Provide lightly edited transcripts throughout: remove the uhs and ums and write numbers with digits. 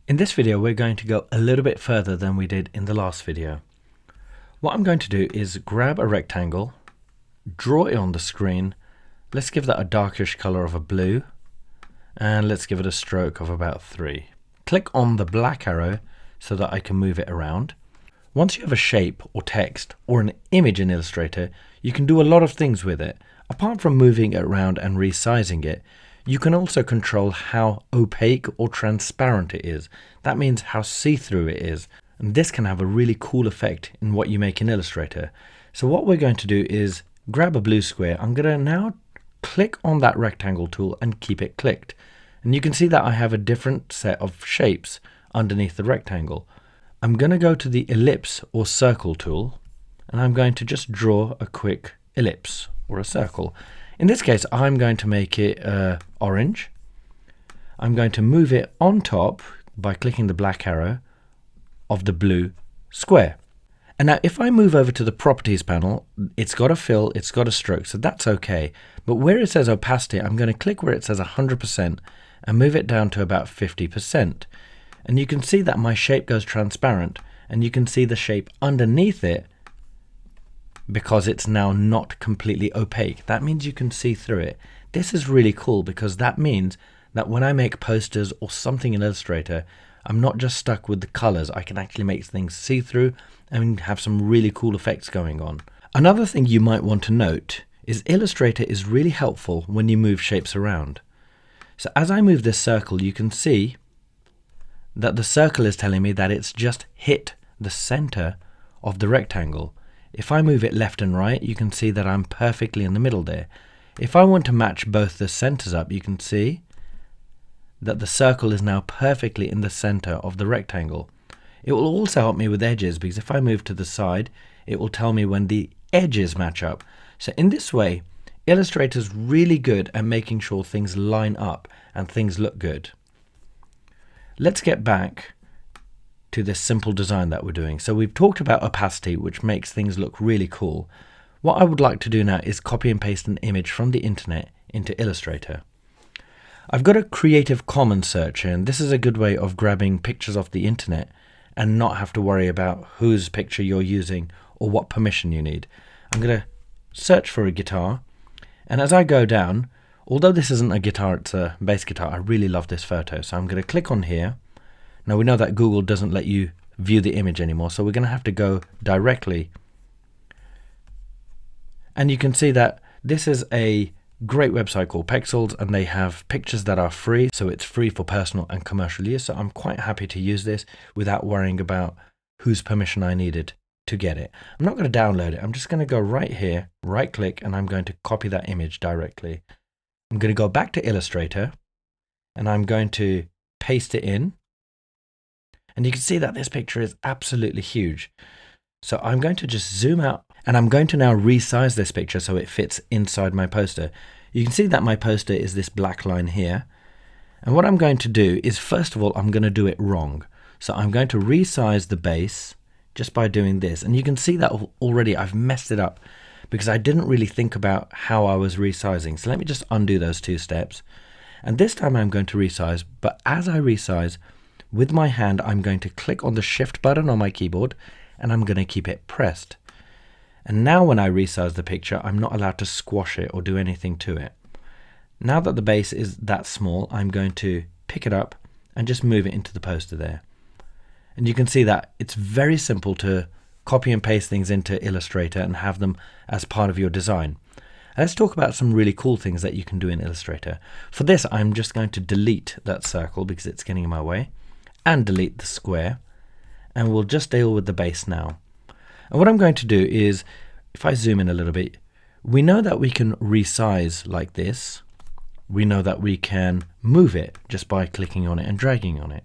In this video, we're going to go a little bit further than we did in the last video. What I'm going to do is grab a rectangle, draw it on the screen. Let's give that a darkish color of a blue, and let's give it a stroke of about 3. Click on the black arrow so that I can move it around. Once you have a shape or text or an image in Illustrator, you can do a lot of things with it. Apart from moving it around and resizing it, you can also control how opaque or transparent it is. That means how see-through it is. And this can have a really cool effect in what you make in Illustrator. So what we're going to do is grab a blue square. I'm going to now click on that rectangle tool and keep it clicked. And you can see that I have a different set of shapes underneath the rectangle. I'm going to go to the ellipse or circle tool, and I'm going to just draw a quick ellipse or a circle. In this case, I'm going to make it orange. I'm going to move it on top by clicking the black arrow of the blue square. And now if I move over to the properties panel, it's got a fill, it's got a stroke, so that's okay. But where it says opacity, I'm going to click where it says 100% and move it down to about 50%. And you can see that my shape goes transparent, and you can see the shape underneath it because it's now not completely opaque. That means you can see through it. This is really cool because that means that when I make posters or something in Illustrator, I'm not just stuck with the colors. I can actually make things see-through and have some really cool effects going on. Another thing you might want to note is Illustrator is really helpful when you move shapes around. So as I move this circle, you can see that the circle is telling me that it's just hit the center of the rectangle. If I move it left and right, you can see that I'm perfectly in the middle there. If I want to match both the centers up, you can see that the circle is now perfectly in the center of the rectangle. It will also help me with edges, because if I move to the side, it will tell me when the edges match up. So in this way, Illustrator is really good at making sure things line up and things look good. Let's get back to this simple design that we're doing. So we've talked about opacity, which makes things look really cool. What I would like to do now is copy and paste an image from the internet into Illustrator. I've got a Creative Commons search here, and this is a good way of grabbing pictures off the internet and not have to worry about whose picture you're using or what permission you need. I'm going to search for a guitar, and as I go down, although this isn't a guitar, it's a bass guitar, I really love this photo. So I'm going to click on here. Now we know that Google doesn't let you view the image anymore, so we're going to have to go directly. And you can see that this is a great website called Pexels, and they have pictures that are free, so it's free for personal and commercial use. So I'm quite happy to use this without worrying about whose permission I needed to get it. I'm not going to download it. I'm just going to go right here, right click, and I'm going to copy that image directly. I'm going to go back to Illustrator, and I'm going to paste it in. And you can see that this picture is absolutely huge. So I'm going to just zoom out, and I'm going to now resize this picture so it fits inside my poster. You can see that my poster is this black line here. And what I'm going to do is, first of all, I'm going to do it wrong. So I'm going to resize the base just by doing this. And you can see that already I've messed it up because I didn't really think about how I was resizing. So let me just undo those 2 steps. And this time I'm going to resize, but as I resize, with my hand, I'm going to click on the Shift button on my keyboard, and I'm going to keep it pressed. And now when I resize the picture, I'm not allowed to squash it or do anything to it. Now that the base is that small, I'm going to pick it up and just move it into the poster there. And you can see that it's very simple to copy and paste things into Illustrator and have them as part of your design. Let's talk about some really cool things that you can do in Illustrator. For this, I'm just going to delete that circle because it's getting in my way, and delete the square, and we'll just deal with the base now. And what I'm going to do is, if I zoom in a little bit, we know that we can resize like this. We know that we can move it just by clicking on it and dragging on it.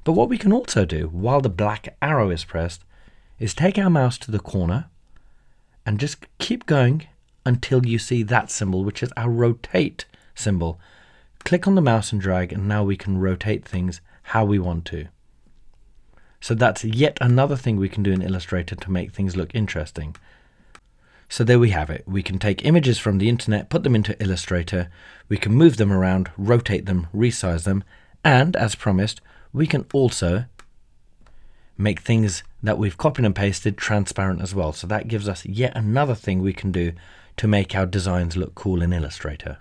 But what we can also do while the black arrow is pressed is take our mouse to the corner and just keep going until you see that symbol, which is our rotate symbol. Click on the mouse and drag, and now we can rotate things how we want to. So that's yet another thing we can do in Illustrator to make things look interesting. So there we have it. We can take images from the internet, put them into Illustrator, we can move them around, rotate them, resize them, and as promised, we can also make things that we've copied and pasted transparent as well. So that gives us yet another thing we can do to make our designs look cool in Illustrator.